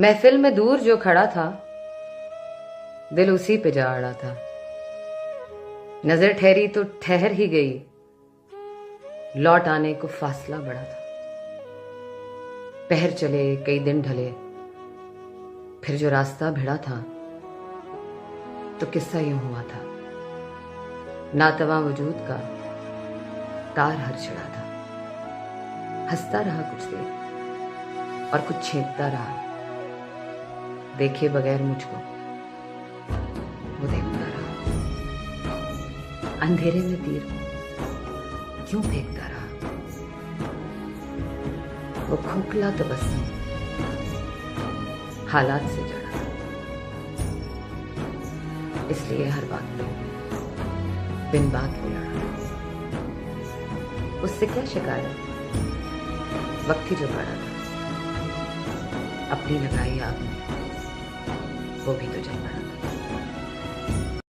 महफिल में दूर जो खड़ा था, दिल उसी पे जा अड़ा था। नजर ठहरी तो ठहर ही गई, लौट आने को फासला बड़ा था। पहर चले कई दिन ढले, फिर जो रास्ता भिड़ा था, तो किस्सा यूं हुआ था। नातवा वजूद का तार हर छिड़ा था। हंसता रहा कुछ देर और कुछ छेंकता रहा, देखे बगैर मुझको वो देखता रहा। अंधेरे में तीर क्यों फेंकता रहा। वो खोखला तबस्सुम हालात से जड़ा, इसलिए हर बात पे बिन बात को लड़ा। उससे क्या शिकायत, वक्त ही जो पड़ा था। अपनी लगाई आग में वो भी तो जल पड़ा।